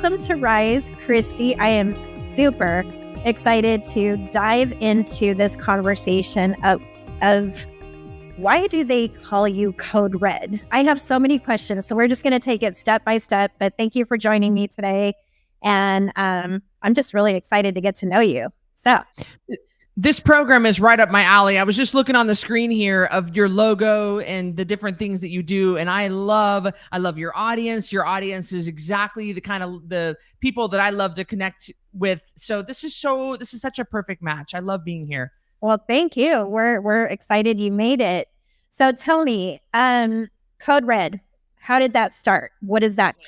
welcome to Rise, Cristy. I am super excited to dive into this conversation of why do they call you Code Red? I have so many questions, so we're just going to take it step by step, but thank you for joining me today. And I'm just really excited to get to know you. So this program is right up my alley. I was just looking on the screen here of your logo and the different things that you do. And I love your audience. Your audience is exactly the kind of the people that I love to connect with. So this is such a perfect match. I love being here. Well, thank you. We're excited you made it. So tell me, Code Red, how did that start? What does that mean?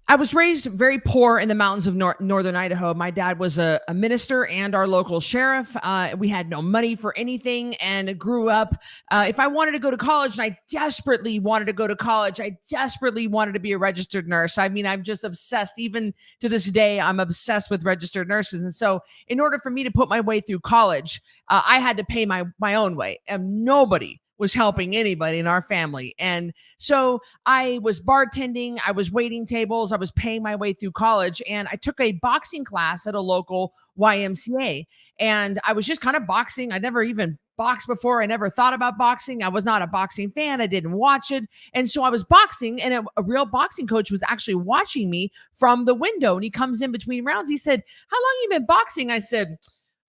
I was raised very poor in the mountains of northern Idaho. My dad was a minister and our local sheriff. We had no money for anything and grew up. If I wanted to go to college, and I desperately wanted to go to college, I desperately wanted to be a registered nurse. I mean, I'm just obsessed. Even to this day, I'm obsessed with registered nurses. And so in order for me to put my way through college, I had to pay my own way. And nobody was helping anybody in our family. And so I was bartending, I was waiting tables, I was paying my way through college, and I took a boxing class at a local YMCA. And I was just kind of boxing. I never even boxed before. I never thought about boxing. I was not a boxing fan. I didn't watch it. And so I was boxing, and a real boxing coach was actually watching me from the window. And he comes in between rounds. He said, "How long you been boxing?" I said,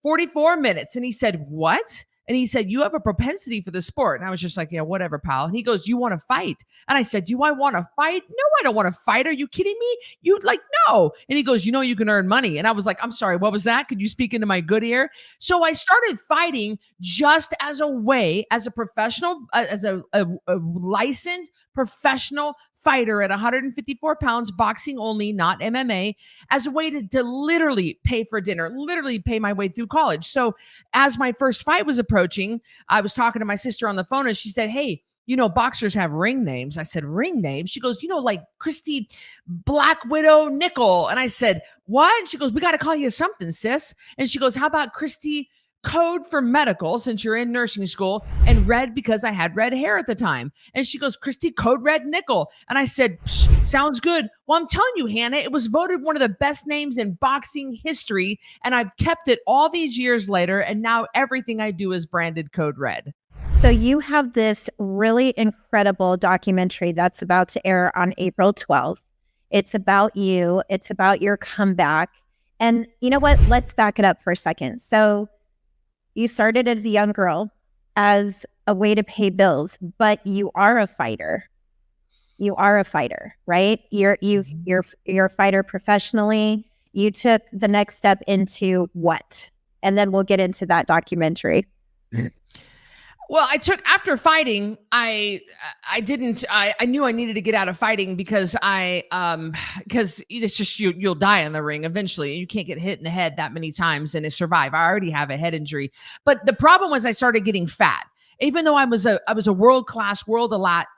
44 minutes. And he said, "What?" And he said, "You have a propensity for the sport." And I was just like, "Yeah, whatever, pal." And he goes, "You want to fight?" And I said, "Do I want to fight? No, I don't want to fight. Are you kidding me? No." And he goes, "You know, you can earn money." And I was like, "I'm sorry, what was that? Could you speak into my good ear?" So I started fighting just as a way, as a professional, as a licensed professional fighter at 154 pounds, boxing only, not MMA, as a way to literally pay for dinner, literally pay my way through college. So as my first fight was approaching, I was talking to my sister on the phone, and she said, "Hey, you know, boxers have ring names." I said, "Ring names?" She goes, like Cristy Black Widow Nickel." And I said, "What?" And she goes, "We got to call you something, sis." And she goes, "How about Cristy Code for medical, since you're in nursing school, and red because I had red hair at the time." And she goes, "Cristy Code Red Nickel." And I said, "Sounds good." Well, I'm telling you, Hannah, it was voted one of the best names in boxing history. And I've kept it all these years later. And now everything I do is branded Code Red. So you have this really incredible documentary that's about to air on April 12th. It's about you. It's about your comeback. And you know what? Let's back it up for a second. So you started as a young girl as a way to pay bills, but you are a fighter. You are a fighter, right? You're a fighter professionally. You took the next step into what? And then we'll get into that documentary. Well, after fighting, I knew I needed to get out of fighting because because it's just, you'll die in the ring eventually. You can't get hit in the head that many times and survive. I already have a head injury. But the problem was I started getting fat. Even though I was a world-class,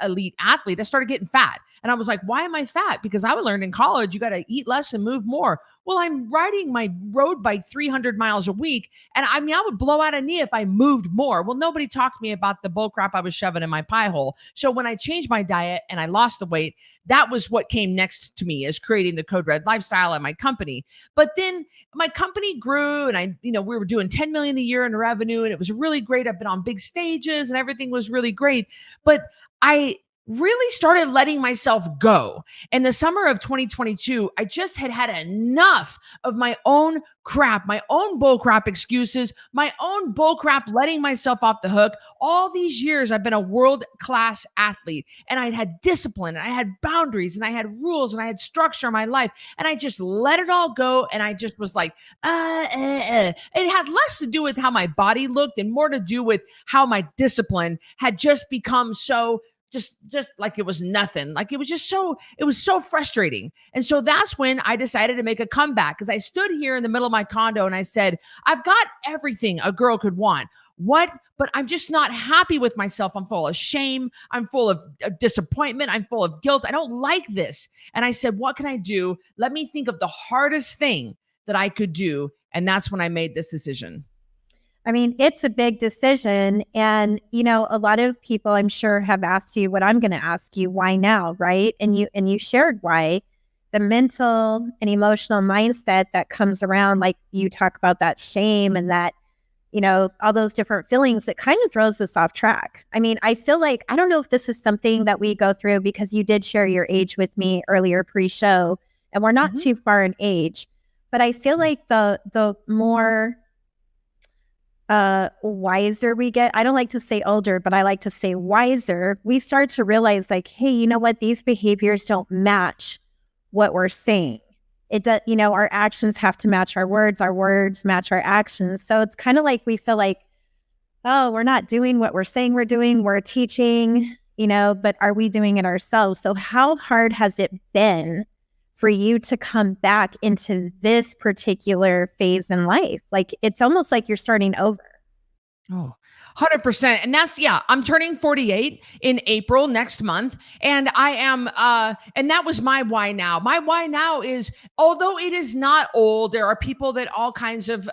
elite athlete, I started getting fat. And I was like, why am I fat? Because I learned in college, you got to eat less and move more. Well, I'm riding my road bike 300 miles a week. And I mean, I would blow out a knee if I moved more. Well, nobody talked to me about the bull crap I was shoving in my pie hole. So when I changed my diet and I lost the weight, that was what came next to me, is creating the Code Red lifestyle at my company. But then my company grew, and we were doing 10 million a year in revenue, and it was really great. I've been on big stages and everything was really great. But I really started letting myself go. In the summer of 2022, I just had enough of my own crap, my own bullcrap excuses, my own bullcrap letting myself off the hook. All these years, I've been a world-class athlete, and I had discipline, and I had boundaries, and I had rules, and I had structure in my life, and I just let it all go, and I just was like, It had less to do with how my body looked and more to do with how my discipline had just become so just like it was nothing. Like it was so frustrating. And so that's when I decided to make a comeback, because I stood here in the middle of my condo and I said, I've got everything a girl could want. But I'm just not happy with myself. I'm full of shame. I'm full of disappointment. I'm full of guilt. I don't like this. And I said, what can I do? Let me think of the hardest thing that I could do. And that's when I made this decision. I mean, it's a big decision. And, a lot of people, I'm sure, have asked you what I'm going to ask you, why now, right? And you shared why. the mental and emotional mindset that comes around, like you talk about that shame and that, all those different feelings, it kind of throws us off track. I mean, I feel like, I don't know if this is something that we go through, because you did share your age with me earlier pre-show, and we're not too far in age, but I feel like the more wiser we get, I don't like to say older, but I like to say wiser, we start to realize like, hey, you know what? These behaviors don't match what we're saying. It does, our actions have to match our words match our actions. So it's kind of like we feel like, oh, we're not doing what we're saying we're doing. We're teaching, but are we doing it ourselves? So how hard has it been for you to come back into this particular phase in life? Like, it's almost like you're starting over. Oh, 100%. And that's, I'm turning 48 in April next month. And I am, and that was my why now. My why now is, although it is not old, there are people that all kinds of,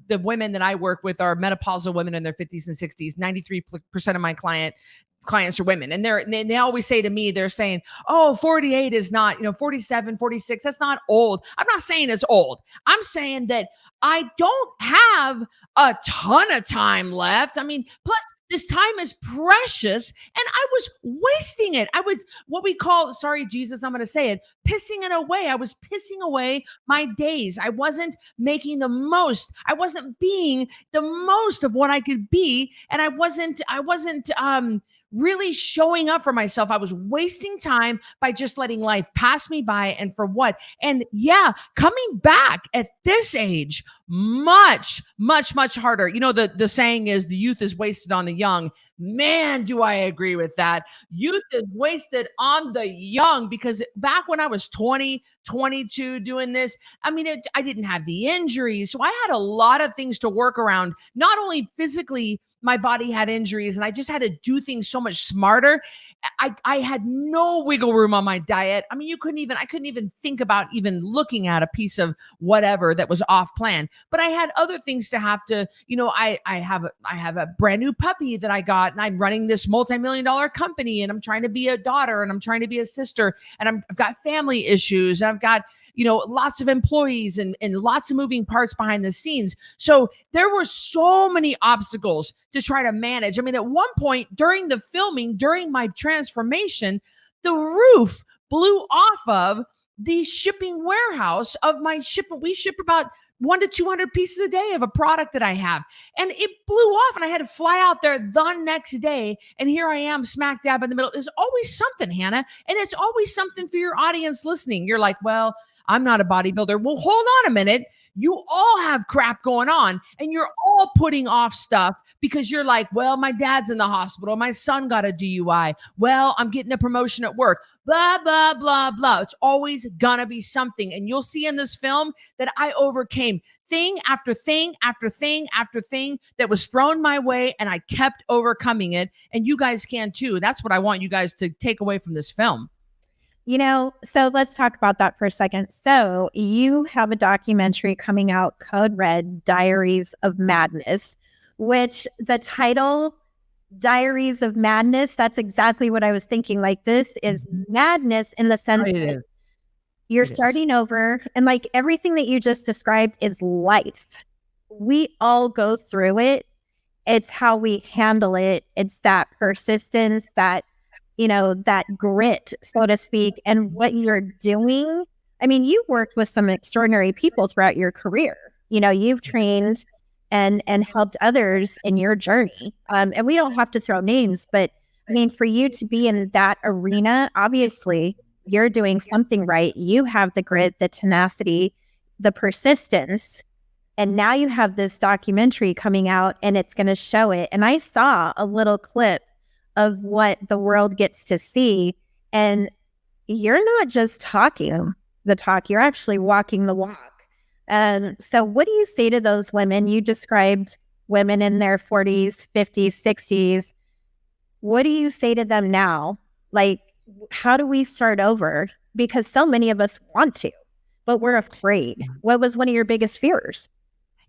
the women that I work with are menopausal women in their 50s and 60s. 93% of my clients are women. And they always say to me, they're saying, oh, 48 is not, 47, 46, that's not old. I'm not saying it's old. I'm saying that I don't have a ton of time left. I mean, plus this time is precious and I was wasting it. I was what we call, sorry, Jesus, I'm going to say it, pissing it away. I was pissing away my days. I wasn't making the most. I wasn't being the most of what I could be. And I wasn't really showing up for myself. I was wasting time by just letting life pass me by. And for what? And coming back at this age, much, much, much harder. The saying is the youth is wasted on the young. Man, do I agree with that. Youth is wasted on the young, because back when I was 20, 22 doing this, I mean, I didn't have the injuries. So I had a lot of things to work around, not only physically, my body had injuries and I just had to do things so much smarter. I had no wiggle room on my diet. I mean, I couldn't even think about even looking at a piece of whatever that was off plan, but I had other things to have to, I have a brand new puppy that I got, and I'm running this multi-million-dollar company, and I'm trying to be a daughter, and I'm trying to be a sister, and I've got family issues, and I've got, lots of employees and lots of moving parts behind the scenes. So there were so many obstacles to try to manage. I mean, at one point during the filming, during my transformation, the roof blew off of the shipping warehouse of my shipment. We ship about 100 to 200 pieces a day of a product that I have. And it blew off and I had to fly out there the next day. And here I am smack dab in the middle. There's always something, Hannah. And it's always something for your audience listening. You're like, well, I'm not a bodybuilder. Well, hold on a minute. You all have crap going on and you're all putting off stuff because you're like, well, my dad's in the hospital. My son got a DUI. Well, I'm getting a promotion at work. Blah, blah, blah, blah. It's always gonna be something. And you'll see in this film that I overcame thing after thing after thing after thing that was thrown my way, and I kept overcoming it. And you guys can too. That's what I want you guys to take away from this film. So let's talk about that for a second. So you have a documentary coming out, Code Red, Diaries of Madness, which the title, Diaries of Madness, that's exactly what I was thinking. Like, this is madness in the sense that you're starting over, and like everything that you just described is life. We all go through it. It's how we handle it. It's that persistence, that that grit, so to speak, and what you're doing. I mean, you've worked with some extraordinary people throughout your career. You've trained and helped others in your journey. And we don't have to throw names, but I mean, for you to be in that arena, obviously you're doing something right. You have the grit, the tenacity, the persistence, and now you have this documentary coming out and it's going to show it. And I saw a little clip of what the world gets to see. And you're not just talking the talk, you're actually walking the walk. So what do you say to those women? You described women in their 40s, 50s, 60s. What do you say to them now? Like, how do we start over? Because so many of us want to, but we're afraid. What was one of your biggest fears?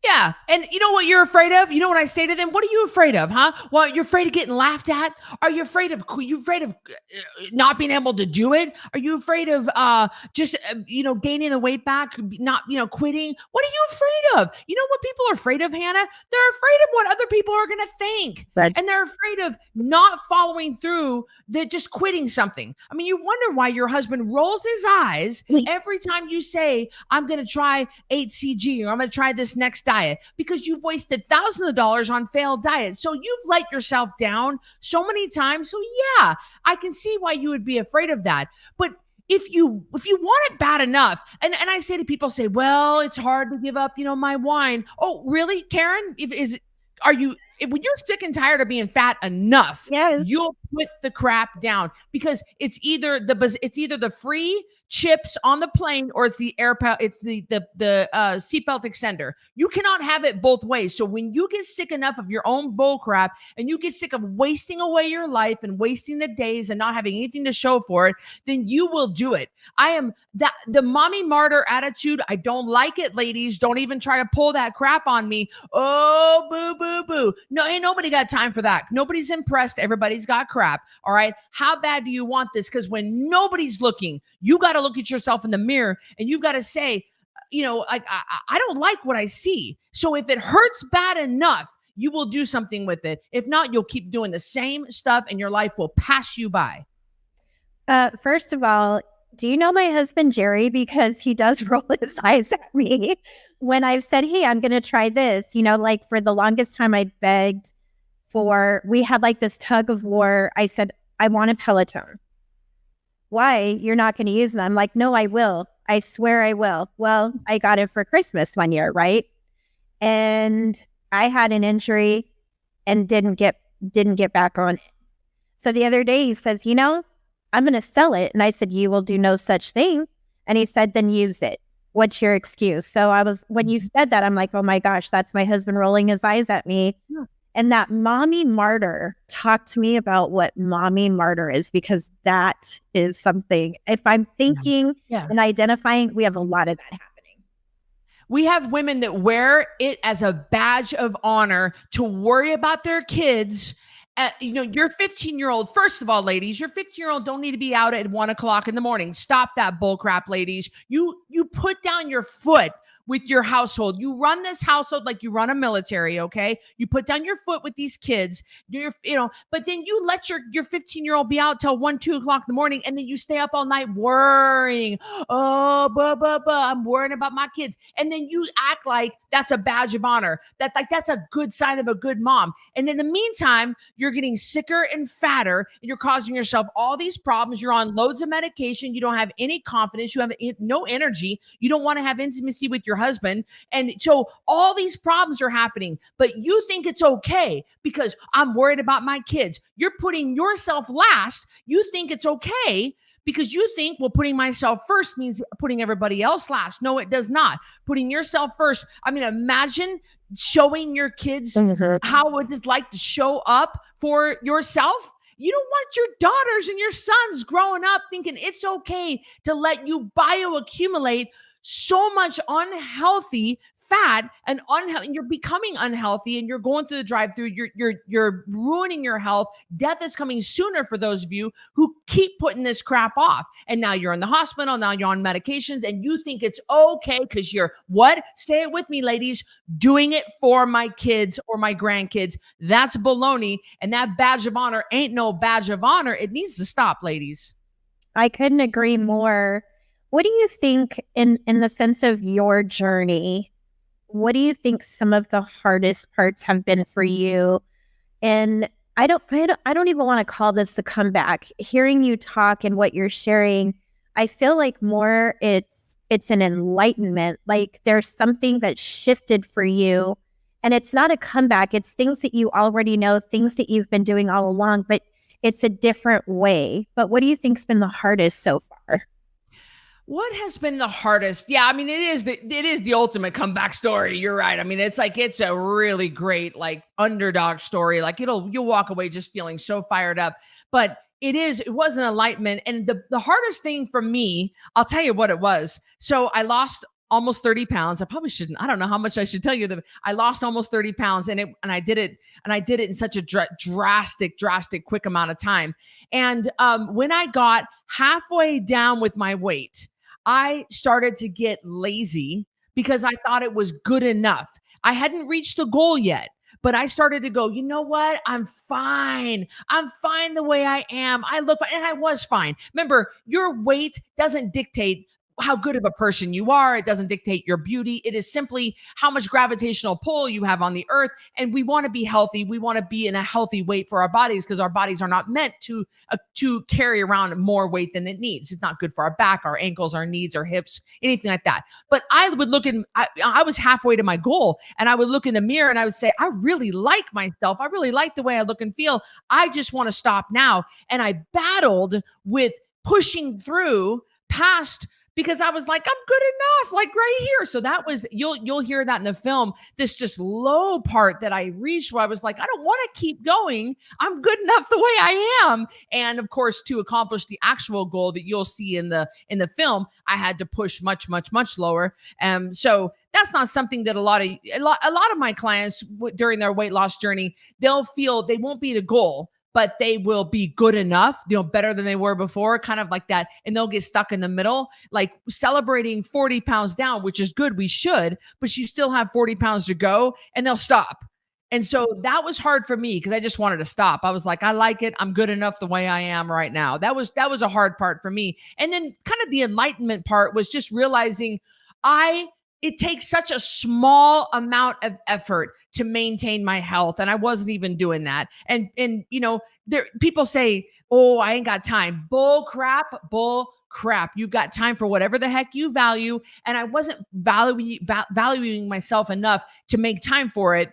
Yeah. And you know what you're afraid of? You know what I say to them? What are you afraid of, huh? Well, you're afraid of getting laughed at? Are you afraid of not being able to do it? Are you afraid of just gaining the weight back, not quitting? What are you afraid of? You know what people are afraid of, Hannah? They're afraid of what other people are going to think. That's And they're afraid of not following through, that just quitting something. I mean, you wonder why your husband rolls his eyes every time you say, I'm going to try HCG or I'm going to try this next diet, because you've wasted thousands of dollars on failed diets. So you've let yourself down so many times. So yeah, I can see why you would be afraid of that. But if you want it bad enough, and I say to people, say, well, it's hard to give up, my wine. Oh, really, Karen? When you're sick and tired of being fat enough, yes. you'll put the crap down, because it's either the free chips on the plane, or it's the seatbelt extender. You cannot have it both ways. So when you get sick enough of your own bull crap, and you get sick of wasting away your life and wasting the days and not having anything to show for it, then you will do it. I am the mommy martyr attitude. I don't like it, ladies. Don't even try to pull that crap on me. Oh, boo, boo, boo. No, ain't nobody got time for that. Nobody's impressed. Everybody's got crap. All right. How bad do you want this? Because when nobody's looking, you got to look at yourself in the mirror and you've got to say, I don't like what I see. So if it hurts bad enough, you will do something with it. If not, you'll keep doing the same stuff and your life will pass you by. First of all, do you know my husband, Jerry? Because he does roll his eyes at me when I've said, hey, I'm going to try this. Like for the longest time I begged we had like this tug of war. I said, I want a Peloton. Why? You're not going to use it. I'm like, no, I will. I swear I will. Well, I got it for Christmas one year, right? And I had an injury and didn't get back on it. So the other day he says, I'm going to sell it. And I said, you will do no such thing. And he said, then use it. What's your excuse? So when you said that, I'm like, oh my gosh, that's my husband rolling his eyes at me. Yeah. And that mommy martyr, talk to me about what mommy martyr is, because that is something, if I'm thinking and identifying, we have a lot of that happening. We have women that wear it as a badge of honor to worry about their kids. Your 15-year-old, first of all, ladies, your 15-year-old don't need to be out at 1:00 in the morning. Stop that bull crap, ladies. You put down your foot with your household. You run this household like you run a military, okay? You put down your foot with these kids, but then you let your 15-year-old be out till 1, 2 o'clock in the morning, and then you stay up all night worrying. Oh, I'm worrying about my kids. And then you act like that's a badge of honor. That's a good sign of a good mom. And in the meantime, you're getting sicker and fatter, and you're causing yourself all these problems. You're on loads of medication. You don't have any confidence. You have no energy. You don't want to have intimacy with your husband. And so all these problems are happening, but you think it's okay because I'm worried about my kids. You're putting yourself last. You think it's okay because you think, well, putting myself first means putting everybody else last. No, it does not. Putting yourself first. I mean, imagine showing your kids how it is like to show up for yourself. You don't want your daughters and your sons growing up thinking it's okay to let you bioaccumulate so much unhealthy fat and unhealthy. You're becoming unhealthy, and you're going through the drive-through. You're ruining your health. Death is coming sooner for those of you who keep putting this crap off. And now you're in the hospital. Now you're on medications, and you think it's okay because you're what? Say it with me, ladies. Doing it for my kids or my grandkids. That's baloney. And that badge of honor ain't no badge of honor. It needs to stop, ladies. I couldn't agree more. What do you think in the sense of your journey? What do you think some of the hardest parts have been for you? And I don't even want to call this the comeback. Hearing you talk and what you're sharing, I feel like more it's an enlightenment. Like there's something that shifted for you, and it's not a comeback. It's things that you already know, things that you've been doing all along, but it's a different way. But what do you think's been the hardest so far? What has been the hardest? Yeah, I mean, it is the ultimate comeback story. You're right. I mean, it's a really great like underdog story. Like you'll walk away just feeling so fired up. But it was an enlightenment. And the hardest thing for me, I'll tell you what it was. So I lost almost 30 pounds. I probably shouldn't. I don't know how much I should tell you that I lost almost 30 pounds and I did it in such a drastic, quick amount of time. And when I got halfway down with my weight, I started to get lazy because I thought it was good enough. I hadn't reached the goal yet. But I started to go, you know what? I'm fine. I'm fine the way I am. I look fine. And I was fine. Remember, your weight doesn't dictate how good of a person you are. It doesn't dictate your beauty. It is simply how much gravitational pull you have on the earth. And we want to be healthy. We want to be in a healthy weight for our bodies because our bodies are not meant to carry around more weight than it needs. It's not good for our back, our ankles, our knees, our hips, anything like that. But I would look in, I was halfway to my goal and I would look in the mirror and I would say, I really like myself. I really like the way I look and feel. I just want to stop now. And I battled with pushing through past because I was like, I'm good enough, like right here. So that was, you'll hear that in the film, this just low part that I reached where I was like, I don't want to keep going. I'm good enough the way I am. And of course, to accomplish the actual goal that you'll see in the film, I had to push much, much, much lower. So that's not something that a lot of my clients during their weight loss journey, they'll feel they won't be the goal, but they will be good enough, better than they were before, kind of like that. And they'll get stuck in the middle, like celebrating 40 pounds down, which is good. We should, but you still have 40 pounds to go and they'll stop. And so that was hard for me because I just wanted to stop. I was like, I like it. I'm good enough the way I am right now. That was a hard part for me. And then kind of the enlightenment part was just realizing it takes such a small amount of effort to maintain my health. And I wasn't even doing that. And people say, oh, I ain't got time. Bull crap. You've got time for whatever the heck you value. And I wasn't valuing myself enough to make time for it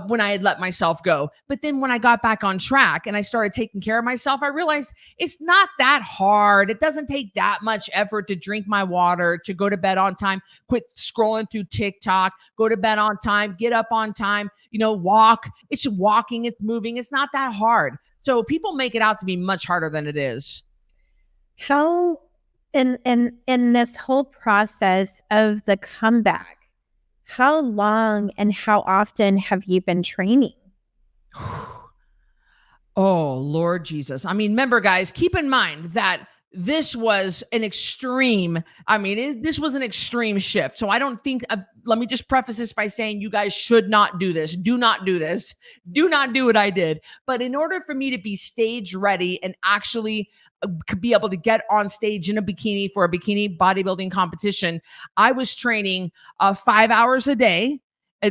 when I had let myself go. But then when I got back on track and I started taking care of myself, I realized it's not that hard. It doesn't take that much effort to drink my water, to go to bed on time, quit scrolling through TikTok, go to bed on time, get up on time, walk. It's walking, it's moving. It's not that hard. So people make it out to be much harder than it is. How in this whole process of the comeback, how long and how often have you been training? Oh, Lord Jesus. I mean, remember, guys, keep in mind that this was an extreme. This was an extreme shift. So I don't think, let me just preface this by saying you guys should not do this. Do not do this. Do not do what I did. But in order for me to be stage ready and actually be able to get on stage in a bikini for a bikini bodybuilding competition, I was training 5 hours a day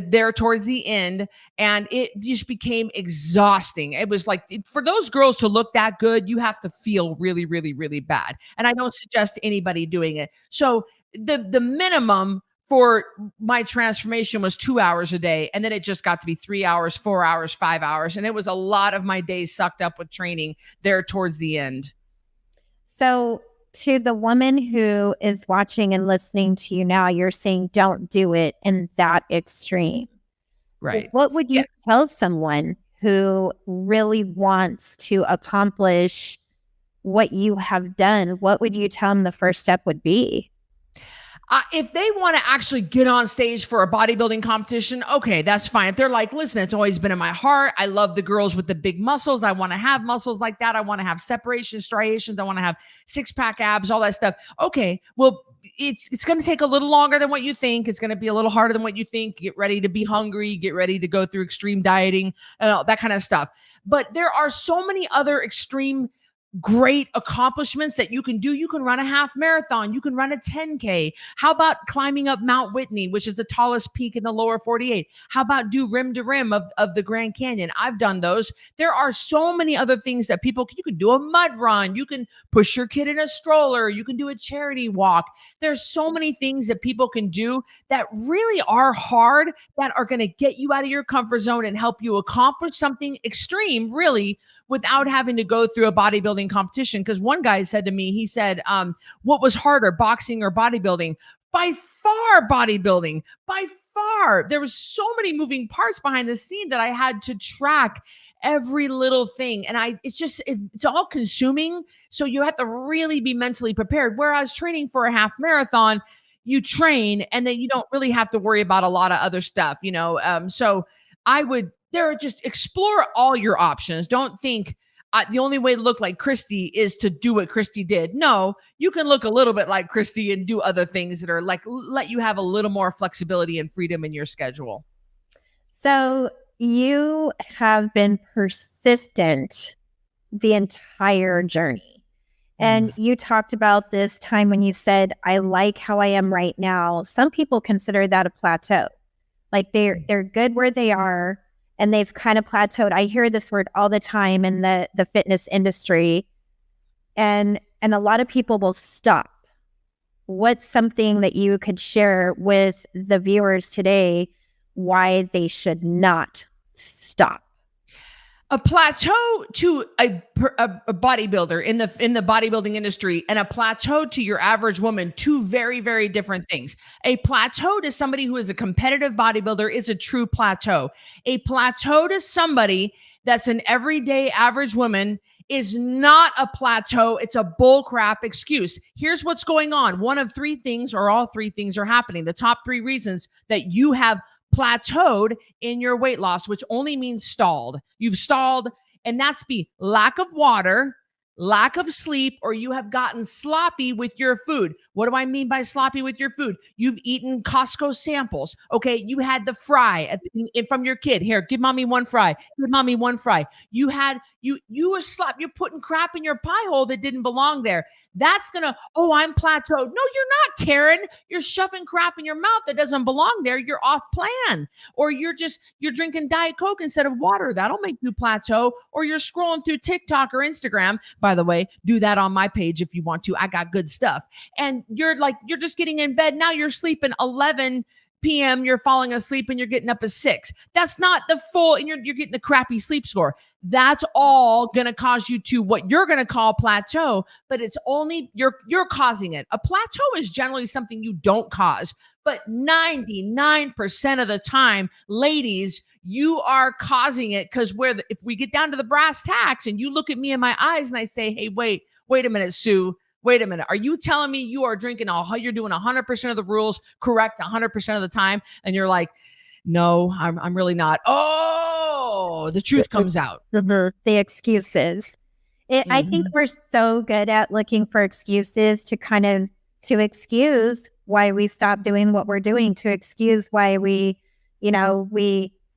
there towards the end, and it just became exhausting. It was like, for those girls to look that good, you have to feel really, really, really bad. And I don't suggest anybody doing it. So the minimum for my transformation was 2 hours a day. And then it just got to be 3 hours, 4 hours, 5 hours. And it was a lot of my days sucked up with training there towards the end. So to the woman who is watching and listening to you now, you're saying don't do it in that extreme. Right. What would you tell someone who really wants to accomplish what you have done? What would you tell them the first step would be? If they want to actually get on stage for a bodybuilding competition, okay, that's fine. If they're like, listen, it's always been in my heart. I love the girls with the big muscles. I want to have muscles like that. I want to have separation, striations. I want to have six-pack abs, all that stuff. Okay, well, it's going to take a little longer than what you think. It's going to be a little harder than what you think. Get ready to be hungry. Get ready to go through extreme dieting and all that kind of stuff. But there are so many other extreme great accomplishments that you can do. You can run a half marathon. You can run a 10K. How about climbing up Mount Whitney, which is the tallest peak in the lower 48? How about do rim to rim of the Grand Canyon? I've done those. There are so many other things that you can do a mud run. You can push your kid in a stroller. You can do a charity walk. There's so many things that people can do that really are hard, that are going to get you out of your comfort zone and help you accomplish something extreme, really, without having to go through a bodybuilding competition. Because one guy said to me, he said, what was harder, boxing or bodybuilding? By far bodybuilding. By far. There was so many moving parts behind the scene that I had to track every little thing. And it's all consuming. So you have to really be mentally prepared. Whereas training for a half marathon, you train, and then you don't really have to worry about a lot of other stuff, so just explore all your options. Don't think the only way to look like Cristy is to do what Cristy did. No, you can look a little bit like Cristy and do other things that are like, let you have a little more flexibility and freedom in your schedule. So you have been persistent the entire journey. And you talked about this time when you said, I like how I am right now. Some people consider that a plateau. Like they're good where they are, and they've kind of plateaued. I hear this word all the time in the fitness industry. And a lot of people will stop. What's something that you could share with the viewers today why they should not stop? A plateau to a bodybuilder in the bodybuilding industry, and a plateau to your average woman, two very, very different things. A plateau to somebody who is a competitive bodybuilder is a true plateau. A plateau to somebody that's an everyday average woman is not a plateau. It's a bullcrap excuse. Here's what's going on. One of three things, or all three things, are happening. The top three reasons that you have plateaued in your weight loss, which only means stalled. You've stalled, and that's be lack of water, lack of sleep, or you have gotten sloppy with your food. What do I mean by sloppy with your food? You've eaten Costco samples. Okay, you had the fry from your kid. Here, give mommy one fry. Give mommy one fry. You were sloppy. You're putting crap in your pie hole that didn't belong there. That's gonna, oh, I'm plateaued. No, you're not, Karen. You're shoving crap in your mouth that doesn't belong there. You're off plan. Or you're drinking Diet Coke instead of water. That'll make you plateau. Or you're scrolling through TikTok or Instagram. By the way, do that on my page if you want to. I got good stuff. And you're just getting in bed. Now you're sleeping 11 p.m. You're falling asleep and you're getting up at 6. That's not the full, and you're getting a crappy sleep score. That's all going to cause you to what you're going to call plateau, but it's only you're causing it. A plateau is generally something you don't cause, but 99% of the time, ladies, you are causing it, because if we get down to the brass tacks and you look at me in my eyes and I say, hey, wait a minute, Sue. Wait a minute. Are you telling me you are drinking you're doing 100% of the rules correct 100% of the time? And you're like, no, I'm really not. Oh, the truth comes out. The excuses. I think we're so good at looking for excuses to excuse why we stopped doing what we're doing, to excuse why we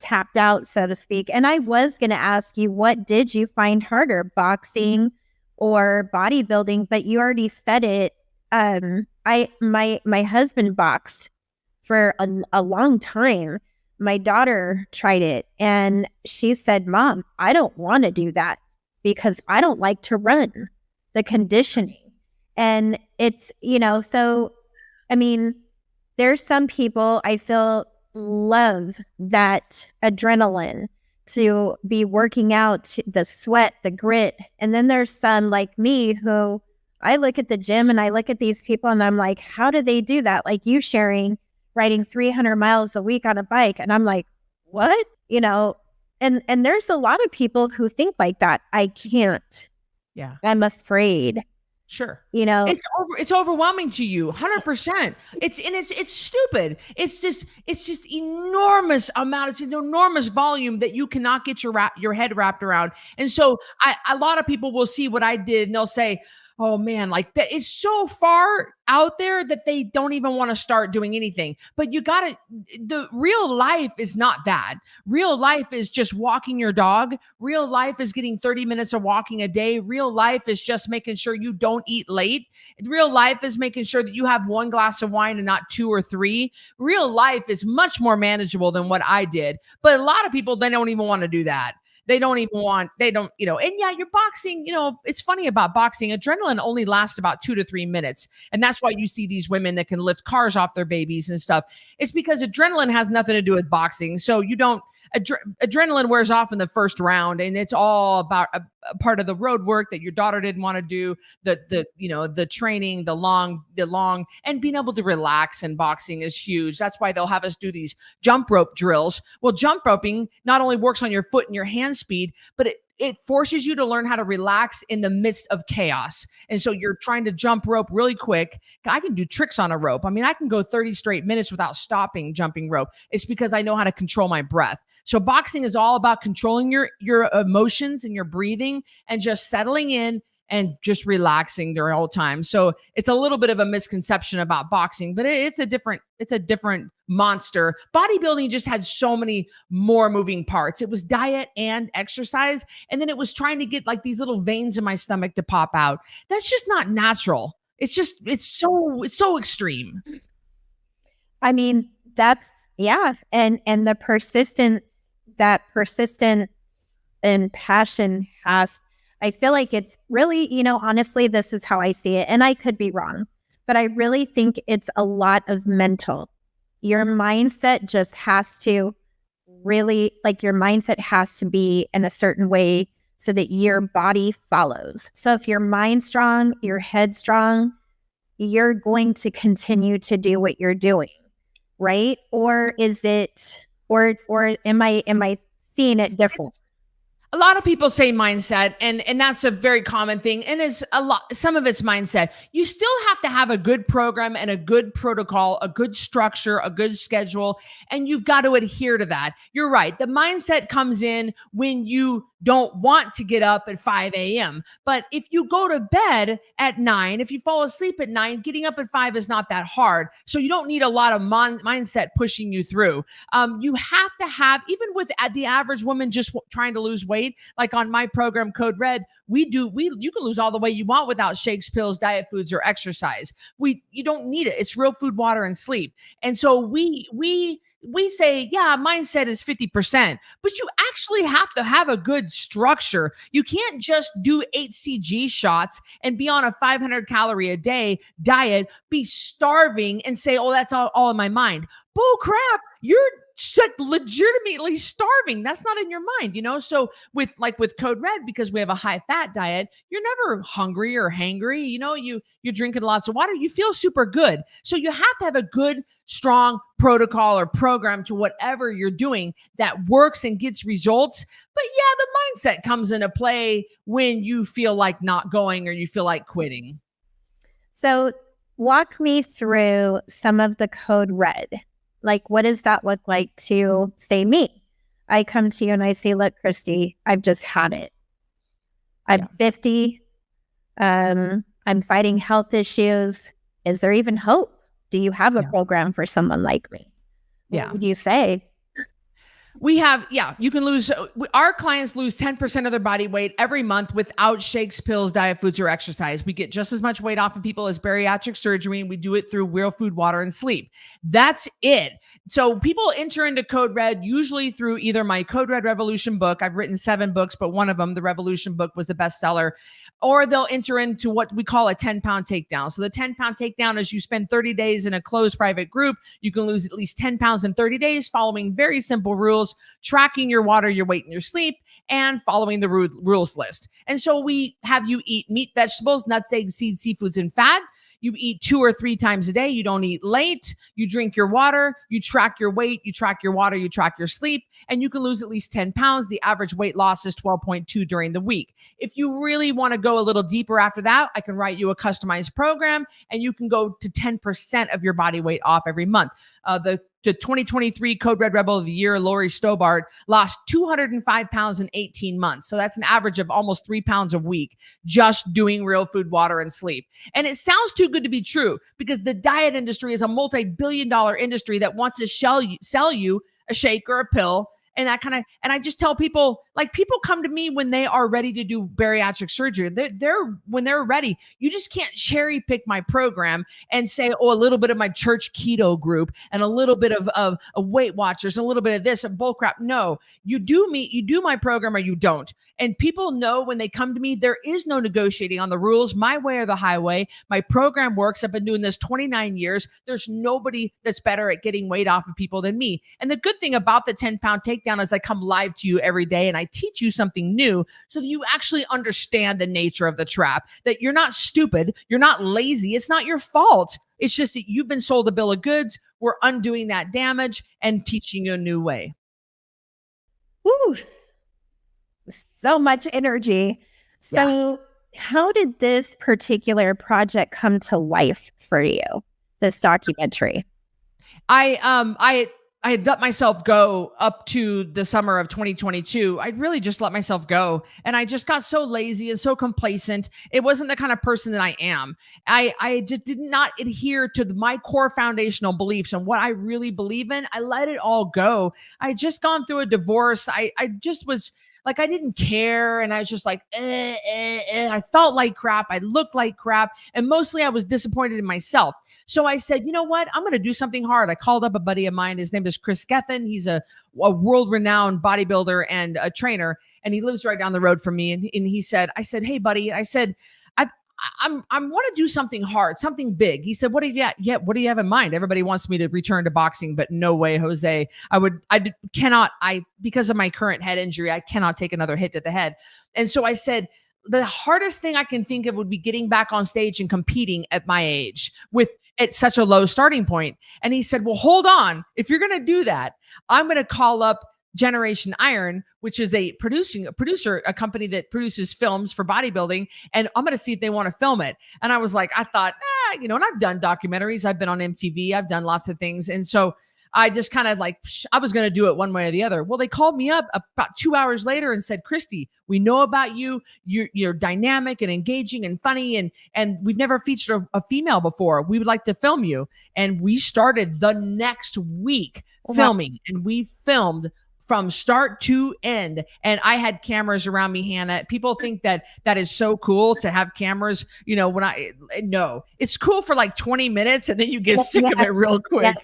tapped out, so to speak. And I was going to ask you, what did you find harder, boxing or bodybuilding? But you already said it. My husband boxed for a long time. My daughter tried it, and she said, Mom, I don't want to do that because I don't like to run, the conditioning. And it's, so, I mean, there's some people I feel love that adrenaline, to be working out, the sweat, the grit. And then there's some like me who I look at the gym and I look at these people and I'm like, how do they do that? Like you riding 300 miles a week on a bike. And I'm like, what? And there's a lot of people who think like that. I can't. Yeah. I'm afraid. Sure. It's overwhelming to you. 100%. It's stupid. It's just enormous amount. It's an enormous volume that you cannot get your head wrapped around. And so a lot of people will see what I did and they'll say, oh man, like that is so far out there that they don't even want to start doing anything. But the real life is not that. Real life is just walking your dog. Real life is getting 30 minutes of walking a day. Real life is just making sure you don't eat late. Real life is making sure that you have one glass of wine and not 2 or 3. Real life is much more manageable than what I did. But a lot of people, they don't even want to do that. And yeah, you're boxing, it's funny about boxing. Adrenaline only lasts about 2 to 3 minutes. And that's why you see these women that can lift cars off their babies and stuff. It's because adrenaline has nothing to do with boxing. So adrenaline wears off in the first round, and it's all about a part of the road work that your daughter didn't want to do, the training, the long, and being able to relax in boxing is huge. That's why they'll have us do these jump rope drills. Well, jump roping not only works on your foot and your hand speed, but it forces you to learn how to relax in the midst of chaos. And so you're trying to jump rope really quick. I can do tricks on a rope. I mean, I can go 30 straight minutes without stopping jumping rope. It's because I know how to control my breath. So boxing is all about controlling your emotions and your breathing and just settling in and just relaxing the whole time. So it's a little bit of a misconception about boxing, but it's a different monster. Bodybuilding just had so many more moving parts. It was diet and exercise, and then it was trying to get like these little veins in my stomach to pop out. That's just not natural. It's so extreme. I mean, that's yeah, and the persistence and passion has, I feel like it's really, honestly, this is how I see it, and I could be wrong, but I really think it's a lot of mental. Your mindset just has to really, like, your mindset has to be in a certain way so that your body follows. So if your mind's strong, your head's strong, you're going to continue to do what you're doing, right? Or is it, or am I seeing it different? A lot of people say mindset, and that's a very common thing. And it's some of it's mindset. You still have to have a good program and a good protocol, a good structure, a good schedule, and you've got to adhere to that. You're right. The mindset comes in when you don't want to get up at 5 a.m. But if you go to bed at 9, if you fall asleep at 9, getting up at 5 is not that hard. So you don't need a lot of mindset pushing you through. You have to have, even with the average woman just trying to lose weight, like on my program, Code Red, you can lose all the weight you want without shakes, pills, diet foods, or exercise. You don't need it. It's real food, water, and sleep. And so we say, yeah, mindset is 50%, but you actually have to have a good structure. You can't just do 8 CG shots and be on a 500 calorie a day diet, be starving and say, oh, that's all in my mind. Bull crap. You're legitimately starving. That's not in your mind, So with Code Red, because we have a high fat diet, you're never hungry or hangry. You're drinking lots of water. You feel super good. So you have to have a good, strong protocol or program to whatever you're doing that works and gets results. But yeah, the mindset comes into play when you feel like not going or you feel like quitting. So walk me through some of the Code Red. Like, what does that look like to, say, me? I come to you and I say, look, Cristy, I've just had it. I'm 50. I'm fighting health issues. Is there even hope? Do you have a program for someone like me? What would you say? You can lose, our clients lose 10% of their body weight every month without shakes, pills, diet foods, or exercise. We get just as much weight off of people as bariatric surgery, and we do it through real food, water, and sleep. That's it. So people enter into Code Red usually through either my Code Red Revolution book. I've written 7 books, but one of them, the Revolution book, was a bestseller. Or they'll enter into what we call a 10-pound takedown. So the 10-pound takedown is you spend 30 days in a closed private group. You can lose at least 10 pounds in 30 days following very simple rules, tracking your water, your weight, and your sleep, and following the rules list. And so we have you eat meat, vegetables, nuts, eggs, seeds, seafoods, and fat. You eat 2 or 3 times a day. You don't eat late. You drink your water. You track your weight. You track your water. You track your sleep. And you can lose at least 10 pounds. The average weight loss is 12.2 during the week. If you really want to go a little deeper after that, I can write you a customized program, and you can go to 10% of your body weight off every month. The 2023 Code Red Rebel of the Year, Lori Stobart, lost 205 pounds in 18 months. So that's an average of almost 3 pounds a week just doing real food, water, and sleep. And it sounds too good to be true because the diet industry is a multi-billion-dollar industry that wants to sell you a shake or a pill. And I just tell people, like, people come to me when they are ready to do bariatric surgery. When they're ready, you just can't cherry pick my program and say, oh, a little bit of my church keto group and a little bit of Weight Watchers, and a little bit of this and bull crap. No, you do my program or you don't. And people know when they come to me, there is no negotiating on the rules, my way or the highway. My program works. I've been doing this 29 years. There's nobody that's better at getting weight off of people than me. And the good thing about the 10-pound takedown is I come live to you every day and I teach you something new so that you actually understand the nature of the trap, that you're not stupid, you're not lazy, it's not your fault. It's just that you've been sold a bill of goods. We're undoing that damage and teaching you a new way. Ooh, so much energy. Yeah. So, how did this particular project come to life for you? This documentary? I had let myself go up to the summer of 2022. I'd really just let myself go. And I just got so lazy and so complacent. It wasn't the kind of person that I am. I just did not adhere to my core foundational beliefs and what I really believe in. I let it all go. I had just gone through a divorce. I just was like, I didn't care. And I was just like, I felt like crap. I looked like crap. And mostly I was disappointed in myself. So I said, you know what? I'm going to do something hard. I called up a buddy of mine. His name is Chris Gethin. He's a world-renowned bodybuilder and a trainer, and he lives right down the road from me. And he said, I said, hey, buddy, I said, I want to do something hard, something big. He said, what do you got? Yeah, what do you have in mind? Everybody wants me to return to boxing, but no way, Jose. Because of my current head injury, I cannot take another hit to the head. And so I said, the hardest thing I can think of would be getting back on stage and competing at my age at such a low starting point. And he said, well, hold on. If you're going to do that, I'm going to call up Generation Iron, which is a company that produces films for bodybuilding. And I'm going to see if they want to film it. And I was like, I thought, and I've done documentaries. I've been on MTV. I've done lots of things. And so I just kind of like, I was going to do it one way or the other. Well, they called me up about 2 hours later and said, Cristy, we know about you. You're dynamic and engaging and funny. And we've never featured a female before. We would like to film you. And we started the next week filming, and we filmed from start to end. And I had cameras around me, Hanna. People think that is so cool to have cameras. No, it's cool for like 20 minutes and then you get sick of it real quick.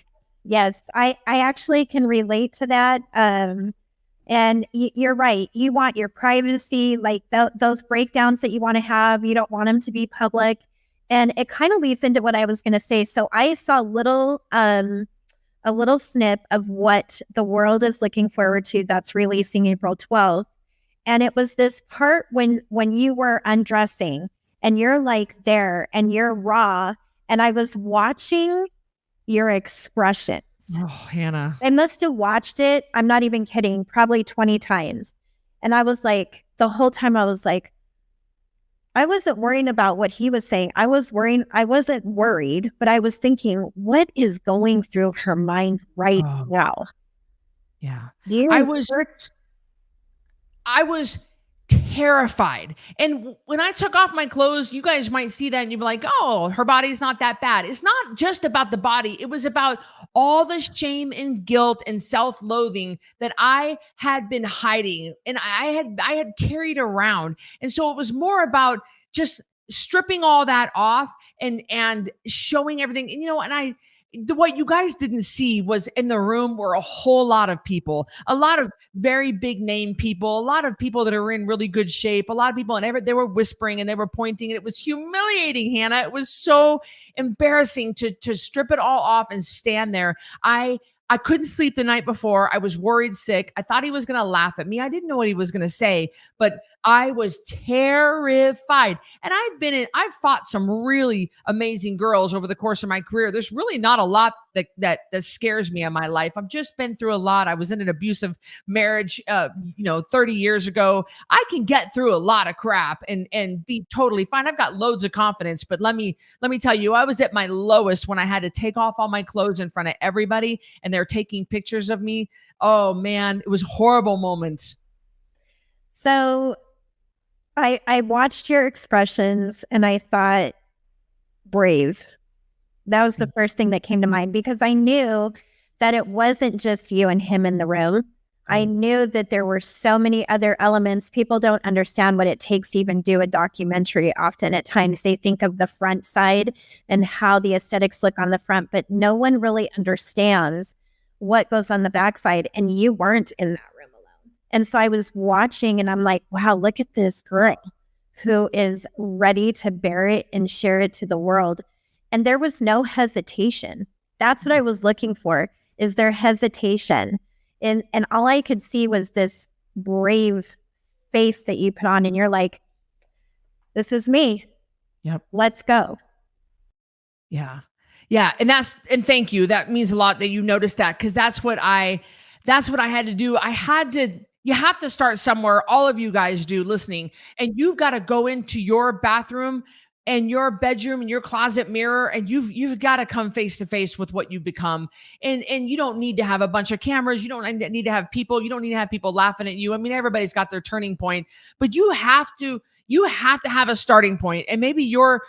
Yes, I actually can relate to that. And you're right. You want your privacy, like those breakdowns that you want to have. You don't want them to be public. And it kind of leads into what I was going to say. So I saw a little snip of what the world is looking forward to that's releasing April 12th. And it was this part when you were undressing and you're like there and you're raw. And I was watching your expressions. Oh, Hanna. I must have watched it, I'm not even kidding, probably 20 times. And I was like, the whole time I was like, I wasn't worrying about what he was saying. I wasn't worried, but I was thinking, what is going through her mind right now? Yeah. I was terrified. And when I took off my clothes, you guys might see that and you'd be like, oh, her body's not that bad. It's not just about the body. It was about all the shame and guilt and self-loathing that I had been hiding and I had carried around. And so it was more about just stripping all that off and showing everything. And what you guys didn't see was in the room were a whole lot of people, a lot of very big name people, a lot of people that are in really good shape, a lot of people, and they were whispering and they were pointing, and it was humiliating, Hanna. It was so embarrassing to strip it all off and stand there. I couldn't sleep the night before. I was worried sick. I thought he was going to laugh at me. I didn't know what he was going to say, but I was terrified. And I've fought some really amazing girls over the course of my career. There's really not a lot that scares me in my life. I've just been through a lot. I was in an abusive marriage, 30 years ago. I can get through a lot of crap and be totally fine. I've got loads of confidence, but let me tell you, I was at my lowest when I had to take off all my clothes in front of everybody and they're taking pictures of me. Oh man, it was horrible moments. So I watched your expressions and I thought, brave. That was the first thing that came to mind, because I knew that it wasn't just you and him in the room. I knew that there were so many other elements. People don't understand what it takes to even do a documentary. Often at times they think of the front side and how the aesthetics look on the front, but no one really understands what goes on the backside. And you weren't in that room alone. And so I was watching and I'm like, wow, look at this girl who is ready to bear it and share it to the world. And there was no hesitation. That's what I was looking for. Is there hesitation? And all I could see was this brave face that you put on, and you're like, this is me. Yep. Let's go. Yeah. Yeah. And thank you. That means a lot that you noticed that, because that's what I had to do. I had to You have to start somewhere. All of you guys do listening, and you've got to go into your bathroom and your bedroom and your closet mirror, and you've got to come face to face with what you've become. And you don't need to have a bunch of cameras. You don't need to have people. You don't need to have people laughing at you. I mean, everybody's got their turning point, but you have to have a starting point. And maybe you are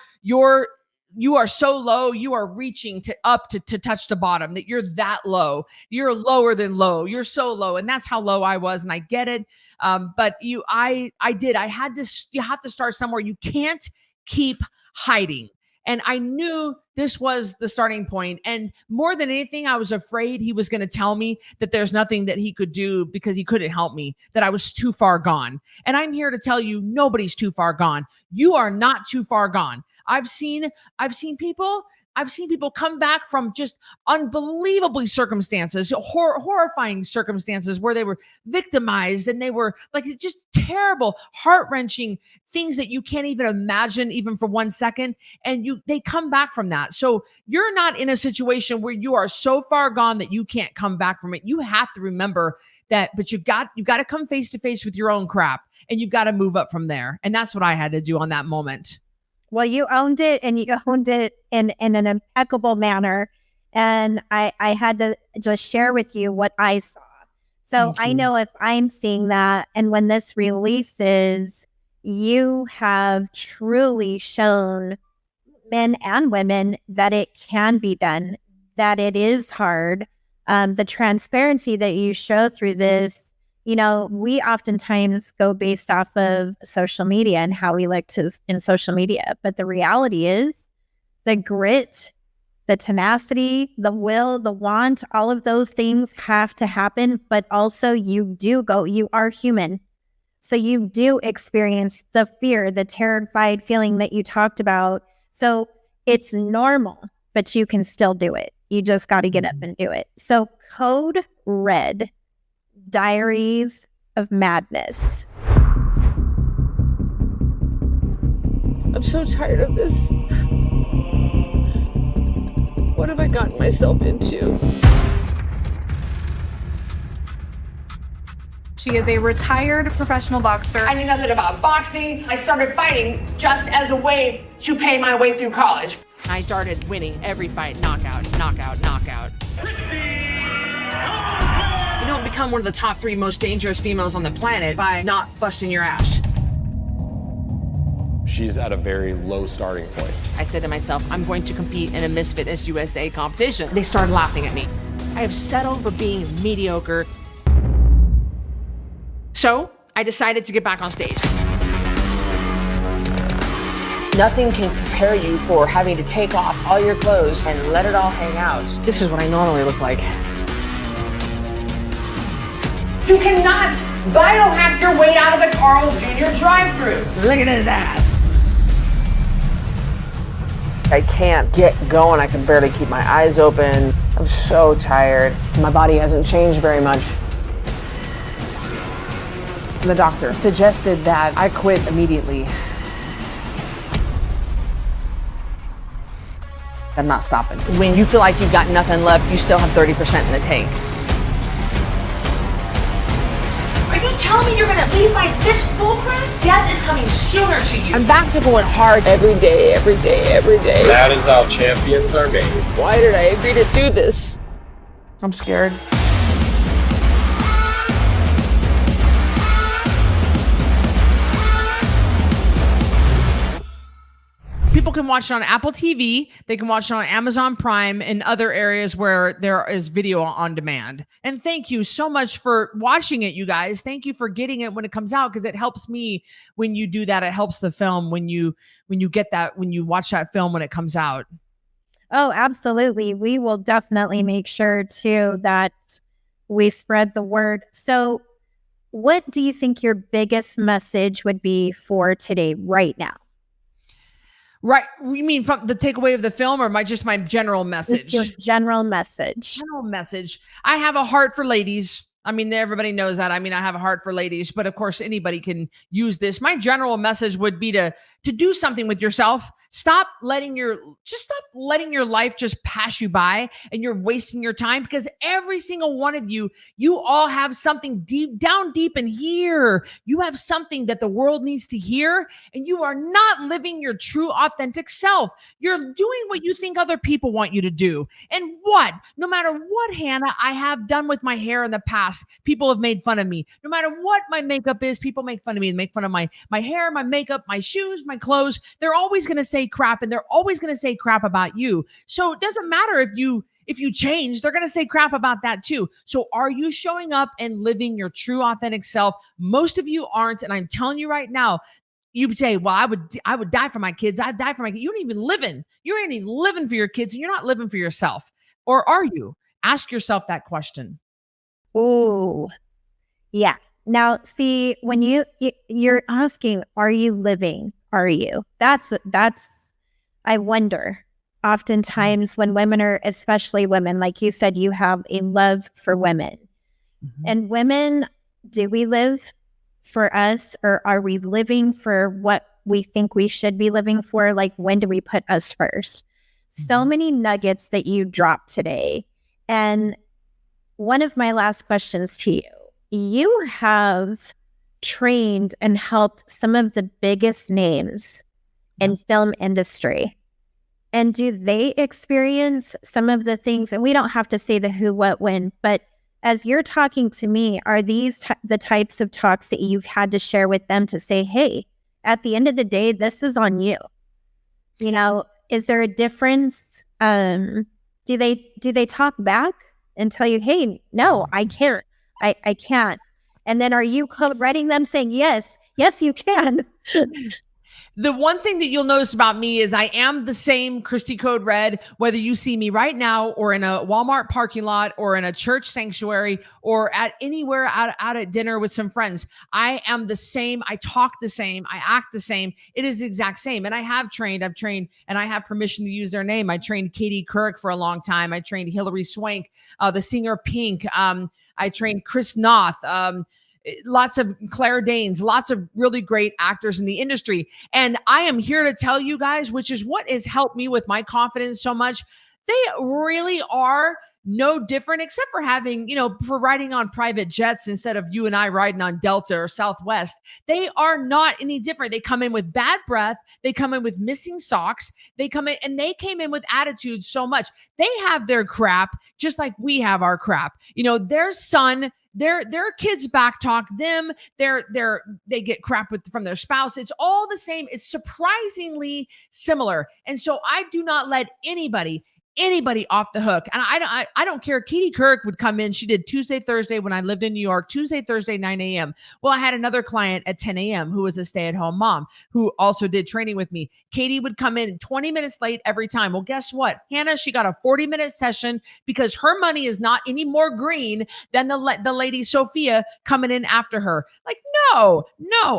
so low, you are reaching up to touch the bottom, that you're that low. You're lower than low. You're so low. And that's how low I was. And I get it. But you have to start somewhere. You can't keep hiding. And I knew this was the starting point. And more than anything, I was afraid he was going to tell me that there's nothing that he could do because he couldn't help me, that I was too far gone. And I'm here to tell you, nobody's too far gone. You are not too far gone. I've seen people come back from just unbelievably circumstances, horrifying circumstances where they were victimized, and they were like just terrible, heart-wrenching things that you can't even imagine even for 1 second. And they come back from that. So you're not in a situation where you are so far gone that you can't come back from it. You have to remember that, but you've got to come face to face with your own crap, and you've got to move up from there. And that's what I had to do on that moment. Well, you owned it, and you owned it in an impeccable manner. And I had to just share with you what I saw. So I know if I'm seeing that, and when this releases, you have truly shown men and women that it can be done, that it is hard. The transparency that you show through this, we oftentimes go based off of social media and how we look in social media. But the reality is the grit, the tenacity, the will, the want, all of those things have to happen. But also you are human. So you do experience the fear, the terrified feeling that you talked about. So it's normal, but you can still do it. You just got to get up and do it. So Code Red, Diaries of Madness. I'm so tired of this. What have I gotten myself into? She is a retired professional boxer. I knew nothing about boxing. I started fighting just as a way to pay my way through college. I started winning every fight, knockout, knockout, knockout. You don't become one of the top 3 most dangerous females on the planet by not busting your ass. She's at a very low starting point. I said to myself, I'm going to compete in a Miss Fitness USA competition. They started laughing at me. I have settled for being mediocre. So I decided to get back on stage. Nothing can prepare you for having to take off all your clothes and let it all hang out. This is what I normally look like. You cannot biohack your way out of the Carl's Jr. drive-thru. Look at his ass. I can't get going. I can barely keep my eyes open. I'm so tired. My body hasn't changed very much. The doctor suggested that I quit immediately. I'm not stopping. When you feel like you've got nothing left, you still have 30% in the tank. Are you telling me you're gonna leave like this bullcrap? Death is coming sooner to you. I'm back to going hard every day, every day, every day. That is how champions are made. Why did I agree to do this? I'm scared. People can watch it on Apple TV. They can watch it on Amazon Prime and other areas where there is video on demand. And thank you so much for watching it, you guys. Thank you for getting it when it comes out, because it helps me when you do that. It helps the film when you get that, when you watch that film when it comes out. Oh, absolutely. We will definitely make sure too that we spread the word. So what do you think your biggest message would be for today, right now? Right. You mean from the takeaway of the film, or just my general message? It's your general message. General message. I have a heart for ladies. I mean, everybody knows that. I mean, I have a heart for ladies, but of course anybody can use this. My general message would be to do something with yourself. Stop letting your life just pass you by and you're wasting your time, because every single one of you all have something down deep in here. You have something that the world needs to hear, and you are not living your true authentic self. You're doing what you think other people want you to do. And no matter what, Hanna, I have done with my hair in the past, people have made fun of me. No matter what my makeup is, people make fun of me and make fun of my hair, my makeup, my shoes, my clothes. They're always going to say crap, and they're always going to say crap about you. So it doesn't matter if you change, they're going to say crap about that too. So are you showing up and living your true authentic self? Most of you aren't. And I'm telling you right now, you would say, well, I would die for my kids. I'd die for my kids. You ain't even living for your kids, and you're not living for yourself. Or are you? Ask yourself that question. Ooh, yeah. Now, see, when you're asking, are you living? Are you? That's, I wonder. Oftentimes when women are, especially women, like you said, you have a love for women. Mm-hmm. And women, do we live for us, or are we living for what we think we should be living for? Like, when do we put us first? Mm-hmm. So many nuggets that you dropped today. And one of my last questions to you, you have trained and helped some of the biggest names in film industry. And do they experience some of the things, and we don't have to say the who, what, when, but as you're talking to me, are these the types of talks that you've had to share with them to say, hey, at the end of the day, this is on you? You know, is there a difference? Do they talk back and tell you, hey, no, I can't. I can't. And then are you code-writing them saying, yes, you can? The one thing that you'll notice about me is I am the same Cristy Code Red, whether you see me right now or in a Walmart parking lot or in a church sanctuary or at anywhere out at dinner with some friends. I am the same. I talk the same. I act the same. It is the exact same. And I've trained, and I have permission to use their name. I trained Katie Couric for a long time. I trained Hilary Swank, the singer Pink. I trained Chris Noth. Lots of Claire Danes, lots of really great actors in the industry. And I am here to tell you guys, which is what has helped me with my confidence so much. They really are no different, except for having, for riding on private jets instead of you and I riding on Delta or Southwest. They are not any different. They come in with bad breath. They come in with missing socks. They come in, and they came in with attitude so much. They have their crap just like we have our crap. Their son, their kids back talk them. They get crap from their spouse. It's all the same. It's surprisingly similar. And so I do not let anybody off the hook. And I don't care. Katie Couric would come in. She did Tuesday, Thursday when I lived in New York, Tuesday, Thursday, 9 a.m. Well, I had another client at 10 a.m. who was a stay-at-home mom who also did training with me. Katie would come in 20 minutes late every time. Well, guess what? Hanna, she got a 40-minute session because her money is not any more green than the lady Sophia coming in after her. Like, no,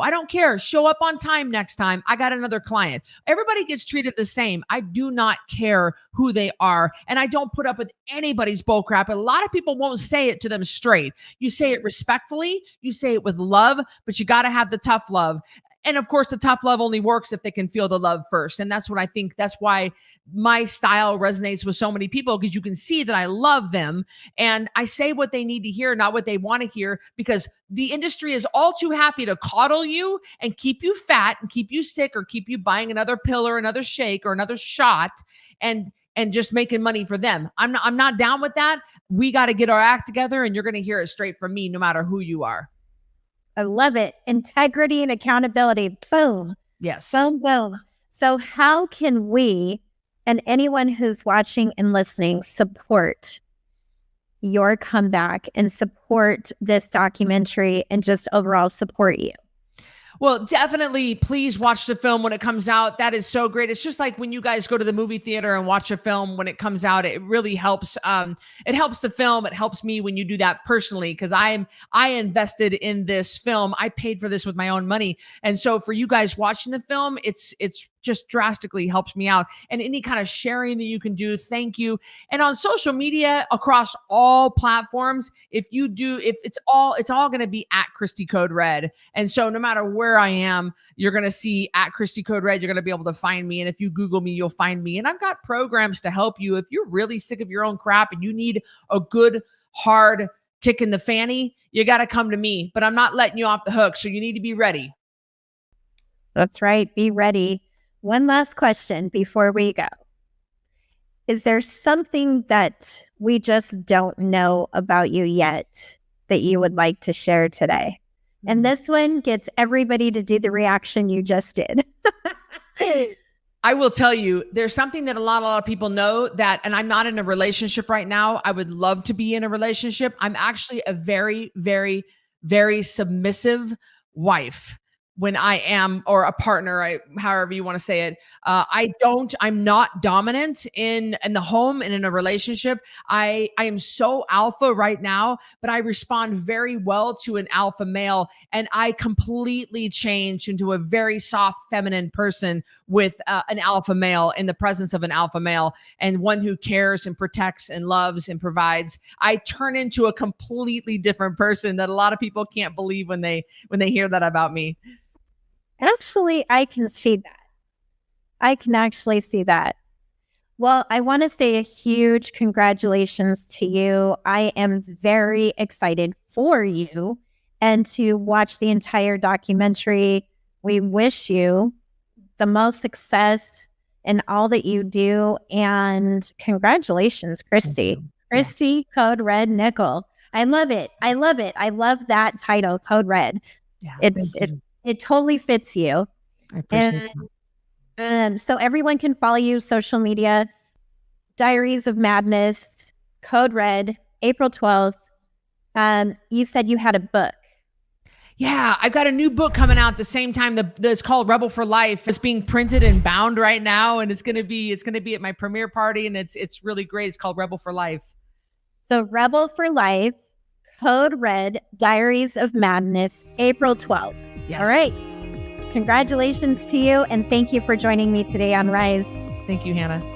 I don't care. Show up on time next time. I got another client. Everybody gets treated the same. I do not care who they are. And I don't put up with anybody's bullcrap. A lot of people won't say it to them straight. You say it respectfully, you say it with love, but you got to have the tough love. And of course, the tough love only works if they can feel the love first. And that's what I think. That's why my style resonates with so many people, because you can see that I love them and I say what they need to hear, not what they want to hear, because the industry is all too happy to coddle you and keep you fat and keep you sick or keep you buying another pill or another shake or another shot and just making money for them. I'm not down with that. We got to get our act together, and you're going to hear it straight from me no matter who you are. I love it. Integrity and accountability. Boom. Yes. Boom, boom. So how can we, and anyone who's watching and listening, support your comeback and support this documentary and just overall support you? Well, definitely, please watch the film when it comes out. That is so great. It's just like when you guys go to the movie theater and watch a film when it comes out. It really helps. It helps the film. It helps me when you do that personally, because I invested in this film. I paid for this with my own money, and so for you guys watching the film, it's just drastically helps me out. And any kind of sharing that you can do, thank you. And on social media across all platforms, if it's all going to be at Cristy Code Red. And so no matter where I am, you're going to see at Cristy Code Red, you're going to be able to find me. And if you Google me, you'll find me. And I've got programs to help you. If you're really sick of your own crap and you need a good, hard kick in the fanny, you got to come to me, but I'm not letting you off the hook. So you need to be ready. That's right. Be ready. One last question before we go. Is there something that we just don't know about you yet that you would like to share today? And this one gets everybody to do the reaction you just did. I will tell you, there's something that a lot of people know that, and I'm not in a relationship right now. I would love to be in a relationship. I'm actually a very, very, very submissive wife when I am, or a partner, however you want to say it. I'm not dominant in the home and in a relationship. I am so alpha right now, but I respond very well to an alpha male. And I completely change into a very soft, feminine person with an alpha male, in the presence of an alpha male, and one who cares and protects and loves and provides. I turn into a completely different person that a lot of people can't believe when they hear that about me. Actually, I can see that. I can actually see that. Well, I want to say a huge congratulations to you. I am very excited for you and to watch the entire documentary. We wish you the most success in all that you do. And congratulations, Cristy. Cristy Code Red Nickel. I love it. I love it. I love that title, Code Red. Yeah, It totally fits you. I appreciate that. So everyone can follow you, social media, Diaries of Madness, Code Red, April 12th. You said you had a book. Yeah, I've got a new book coming out at the same time. It's called Rebel for Life. It's being printed and bound right now, and it's gonna be at my premiere party, and it's really great. It's called Rebel for Life. So Rebel for Life, Code Red, Diaries of Madness, April 12th. Yes. All right. Congratulations to you, and thank you for joining me today on Rise. Thank you, Hannah.